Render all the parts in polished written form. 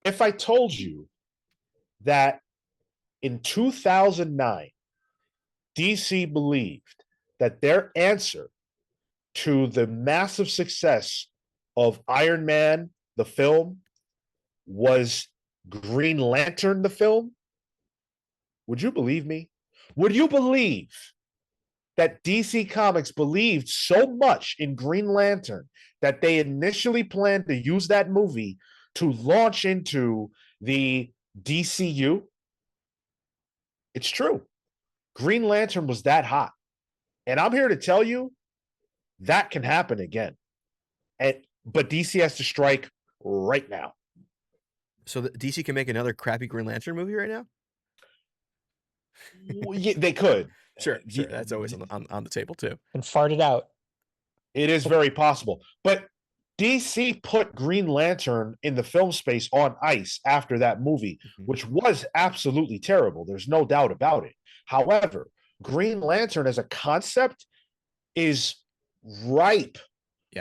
If I told you that in 2009, DC believed that their answer to the massive success of Iron Man, the film, was Green Lantern, the film, would you believe me? Would you believe that DC Comics believed so much in Green Lantern that they initially planned to use that movie to launch into the DCU? It's true. Green Lantern was that hot. And I'm here to tell you that can happen again. But DC has to strike right now. So DC can make another crappy Green Lantern movie right now? Yeah, they could. Sure. That's always on the table too. And fart it out. It is very possible. But DC put Green Lantern in the film space on ice after that movie, which was absolutely terrible. There's no doubt about it. However, Green Lantern as a concept is ripe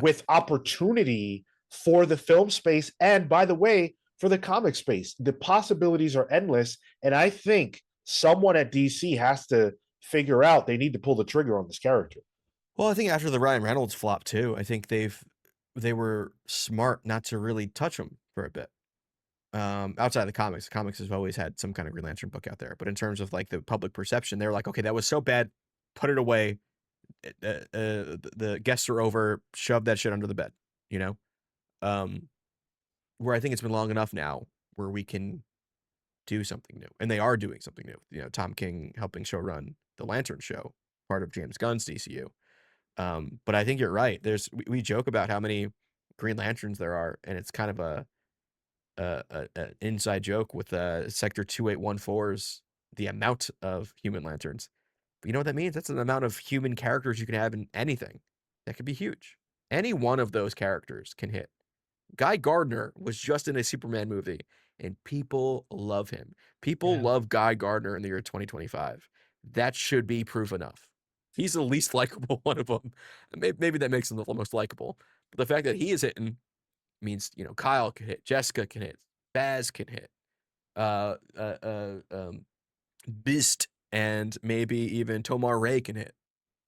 with opportunity for the film space. And by the way, for the comic space, the possibilities are endless. And I think someone at DC has to figure out they need to pull the trigger on this character. Well, I think after the Ryan Reynolds flop too, I think they were smart not to really touch him for a bit. Outside of the comics have always had some kind of Green Lantern book out there. But in terms of like the public perception, they were like, okay, that was so bad, put it away. The guests are over, shove that shit under the bed, you know? Where I think it's been long enough now where we can do something new. And they are doing something new. You know, Tom King helping showrun the Lantern Show, part of James Gunn's DCU. But I think you're right. We joke about how many Green Lanterns there are, and it's kind of an inside joke with Sector 2814's the amount of human lanterns. But you know what that means? That's an amount of human characters you can have in anything. That could be huge. Any one of those characters can hit. Guy Gardner was just in a Superman movie, and people love him. People love Guy Gardner in the year 2025. That should be proof enough. He's the least likable one of them. Maybe that makes him the most likable. But the fact that he is hitting means, you know, Kyle can hit, Jessica can hit, Baz can hit, Beast, and maybe even Tomar Ray can hit.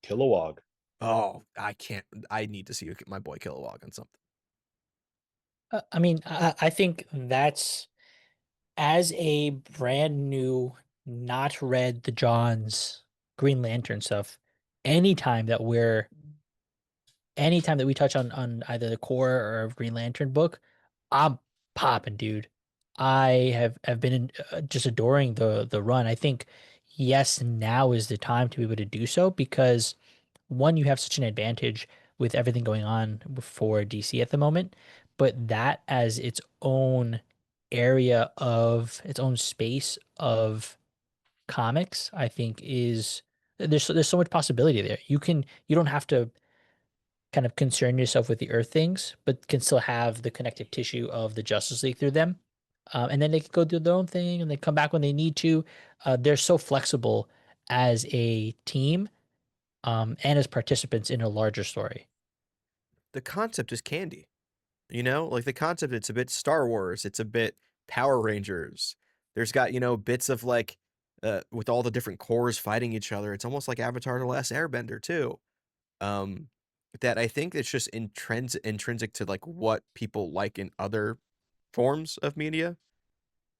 Kilowog. Oh, I need to see my boy Kilowog on something. I mean, I think that's, as a brand new, not read the Johns Green Lantern stuff, anytime that we touch on either the core or Green Lantern book, I'm popping, dude. I have been just adoring the run. I think, yes, now is the time to be able to do so because, one, you have such an advantage with everything going on for DC at the moment, but that as its own area of its own space of comics, I think there's so much possibility there. You don't have to kind of concern yourself with the Earth things, but can still have the connective tissue of the Justice League through them. And then they can go do their own thing and they come back when they need to. They're so flexible as a team and as participants in a larger story. The concept is candy. You know, like the concept, it's a bit Star Wars. It's a bit Power Rangers. There's got, you know, bits of like, with all the different cores fighting each other. It's almost like Avatar: The Last Airbender too. That I think it's just intrinsic to like what people like in other forms of media,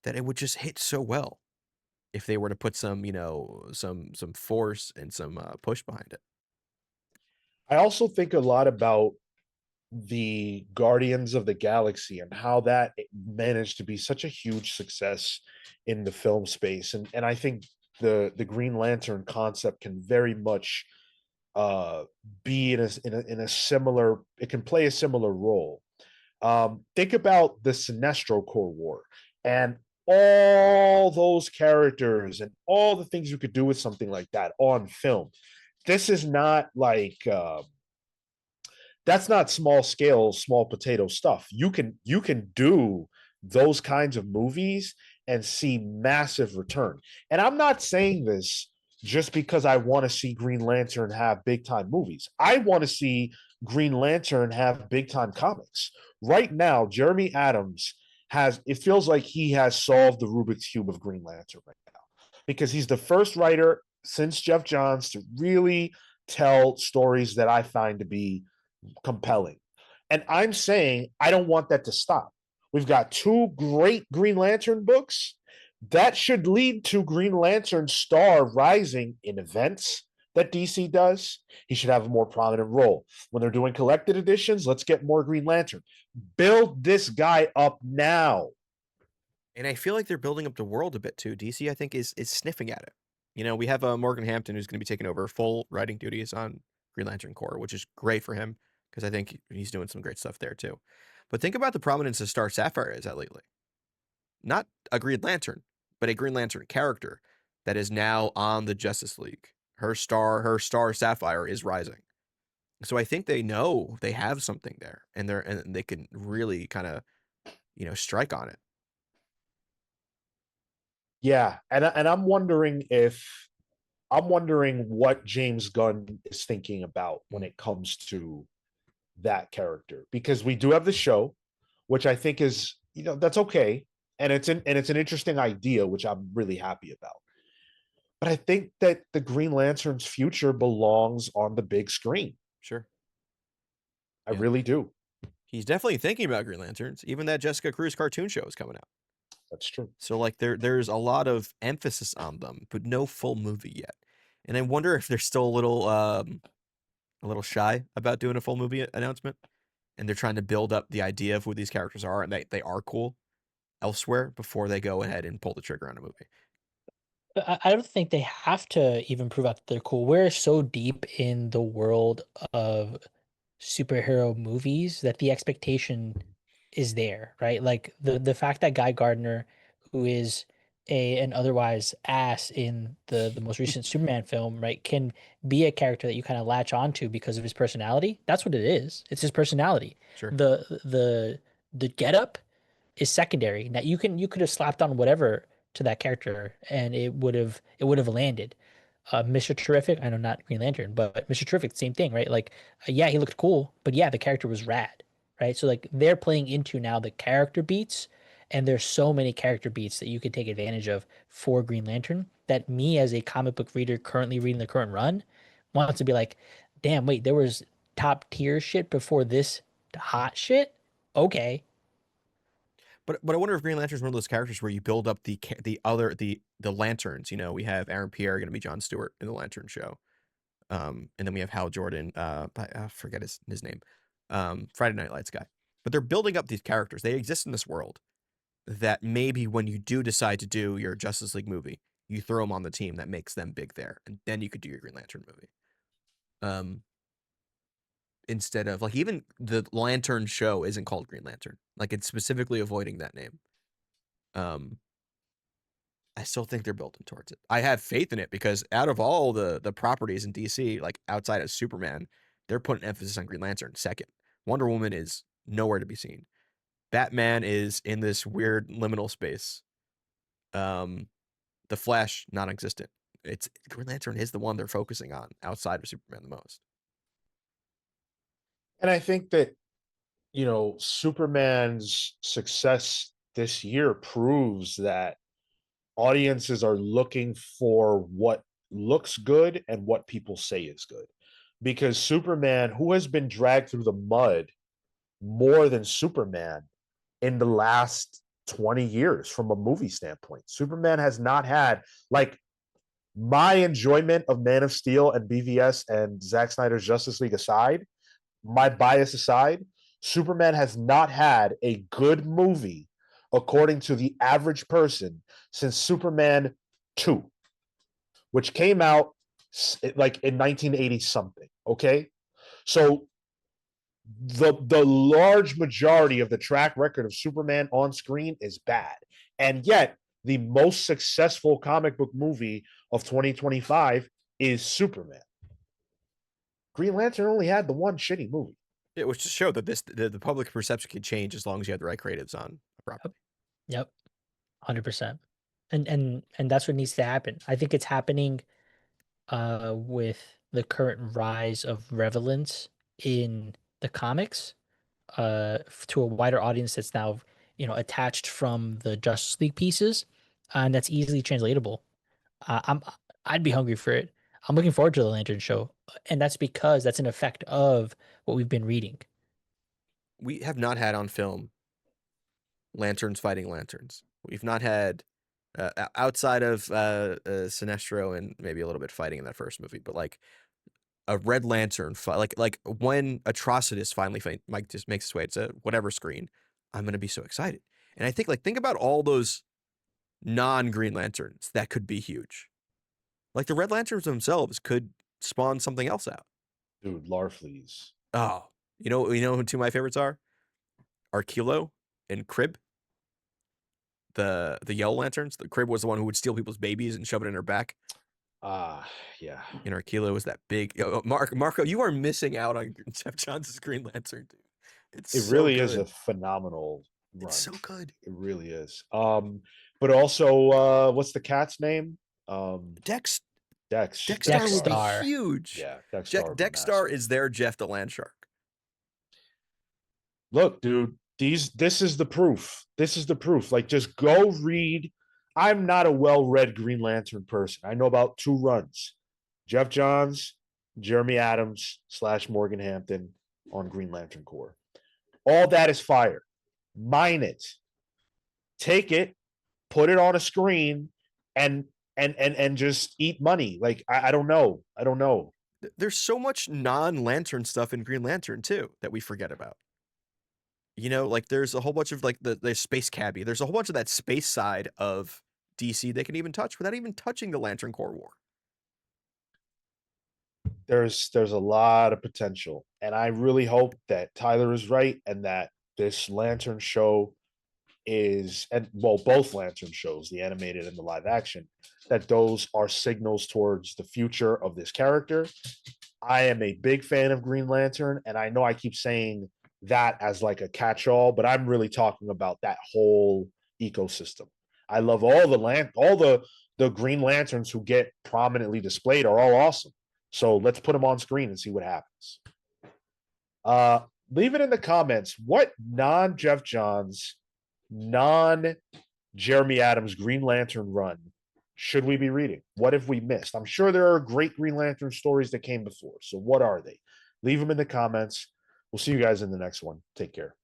that it would just hit so well if they were to put some, you know, some force and some push behind it. I also think a lot about the Guardians of the Galaxy and how that managed to be such a huge success in the film space. And I think the Green Lantern concept can very much be in a similar, it can play a similar role. Think about the Sinestro Corps War and all those characters and all the things you could do with something like that on film. This is not like that's not small scale, small potato stuff. You can do those kinds of movies and see massive return. And I'm not saying this just because I want to see Green Lantern have big time movies. I want to see Green Lantern have big time comics. Right now, Jeremy Adams it feels like he has solved the Rubik's Cube of Green Lantern right now, because he's the first writer since Jeff Johns to really tell stories that I find to be compelling. And I'm saying I don't want that to stop. We've got two great Green Lantern books that should lead to Green Lantern star rising in events that DC does. He should have a more prominent role. When they're doing collected editions, let's get more Green Lantern. Build this guy up now. And I feel like they're building up the world a bit too. DC, I think, is sniffing at it. You know, we have Morgan Hampton who's going to be taking over full writing duties on Green Lantern Corps, which is great for him because I think he's doing some great stuff there too. But think about the prominence of Star Sapphire is at lately. Not a Green Lantern, but a Green Lantern character that is now on the Justice League. Her star Sapphire is rising. So I think they know they have something there, and they can really kind of, strike on it. Yeah, and I'm wondering what James Gunn is thinking about when it comes to that character, because we do have the show, which I think is, that's okay, and it's an interesting idea, which I'm really happy about. But I think that the Green Lantern's future belongs on the big screen. Sure. I Yeah. really do. He's definitely thinking about Green Lanterns. Even that Jessica Cruz cartoon show is coming out. That's true. So like there's a lot of emphasis on them, but no full movie yet. And I wonder if they're still a little shy about doing a full movie announcement, and they're trying to build up the idea of who these characters are, and they are cool elsewhere before they go ahead and pull the trigger on a movie. I don't think they have to even prove out that they're cool. We're so deep in the world of superhero movies that the expectation is there, right? Like the fact that Guy Gardner, who is an otherwise ass in the most recent Superman film, right, can be a character that you kind of latch onto because of his personality. That's what it is. It's his personality. Sure. The getup is secondary. Now you could have slapped on whatever to that character and it would have landed. Mr. Terrific, I know not Green Lantern, but Mr. Terrific, same thing, right? Like, yeah, he looked cool, but yeah, the character was rad, right? So like they're playing into now the character beats, and there's so many character beats that you could take advantage of for Green Lantern that me as a comic book reader currently reading the current run wants to be like, damn, wait, there was top tier shit before this hot shit. Okay, But I wonder if Green Lantern's one of those characters where you build up the lanterns. We have Aaron Pierre going to be Jon Stewart in the Lantern show, and then we have Hal Jordan. I forget his name, Friday Night Lights guy. But they're building up these characters. They exist in this world. That maybe when you do decide to do your Justice League movie, you throw them on the team that makes them big there, and then you could do your Green Lantern movie. Instead of like even the Lantern show isn't called Green Lantern. Like it's specifically avoiding that name. I still think they're building towards it. I have faith in it because out of all the properties in DC, like outside of Superman, they're putting emphasis on Green Lantern second. Wonder Woman is nowhere to be seen. Batman is in this weird liminal space. The Flash, non-existent. It's Green Lantern is the one they're focusing on outside of Superman the most. And I think that, Superman's success this year proves that audiences are looking for what looks good and what people say is good. Because Superman, who has been dragged through the mud more than Superman in the last 20 years from a movie standpoint, Superman has not had, like, my enjoyment of Man of Steel and BVS and Zack Snyder's Justice League aside, my bias aside, Superman has not had a good movie according to the average person since Superman 2, which came out like in 1980 something. Okay. So the large majority of the track record of Superman on screen is bad. And yet the most successful comic book movie of 2025 is Superman. Green Lantern only had the one shitty movie. It was to show that the public perception can change as long as you have the right creatives on a property. Yep, 100%. And that's what needs to happen. I think it's happening with the current rise of relevance in the comics to a wider audience that's now attached from the Justice League pieces, and that's easily translatable. I'd be hungry for it. I'm looking forward to the Lantern show, and that's because that's an effect of what we've been reading. We have not had on film lanterns fighting lanterns. We've not had outside of Sinestro and maybe a little bit fighting in that first movie, but like a Red Lantern fight, like when Atrocitus finally Mike just makes its way to whatever screen, I'm gonna be so excited. And I think about all those non-Green Lanterns that could be huge. Like the Red Lanterns themselves could spawn something else out. Dude, Larfleeze. Oh, you know who two of my favorites are? Arquilo and Crib. The Yellow Lanterns. The Crib was the one who would steal people's babies and shove it in her back. Yeah. And Arquilo was that big. Marco, you are missing out on Jeff Johns' Green Lantern, dude. It so really good. is a phenomenal run. It's so good. It really is. But also, what's the cat's name? Dex Dexstar would be Dexstar. huge. Yeah, Dexstar. would be Dexstar massive. is their Jeff the Land Shark. Look, dude, this is the proof. This is the proof. Like, just go read. I'm not a well-read Green Lantern person. I know about 2 runs. Jeff Johns, Jeremy Adams / Morgan Hampton on Green Lantern Corps. All that is fire. Mine it. Take it, put it on a screen, and just eat money. Like, I don't know. I don't know. There's so much non-Lantern stuff in Green Lantern too that we forget about. Like there's a whole bunch of like the Space Cabbie. There's a whole bunch of that space side of DC they can even touch without even touching the Lantern Corps War. There's a lot of potential, and I really hope that Tyler is right and that this Lantern show both Lantern shows, the animated and the live action, that those are signals towards the future of this character. I am a big fan of Green Lantern, and I know I keep saying that as like a catch-all, but I'm really talking about that whole ecosystem. I love all the Green Lanterns who get prominently displayed are all awesome. So let's put them on screen and see what happens. Leave it in the comments. What non-Jeff Johns, non-Jeremy Adams Green Lantern run should we be reading? What have we missed? I'm sure there are great Green Lantern stories that came before. So what are they? Leave them in the comments. We'll see you guys in the next one. Take care.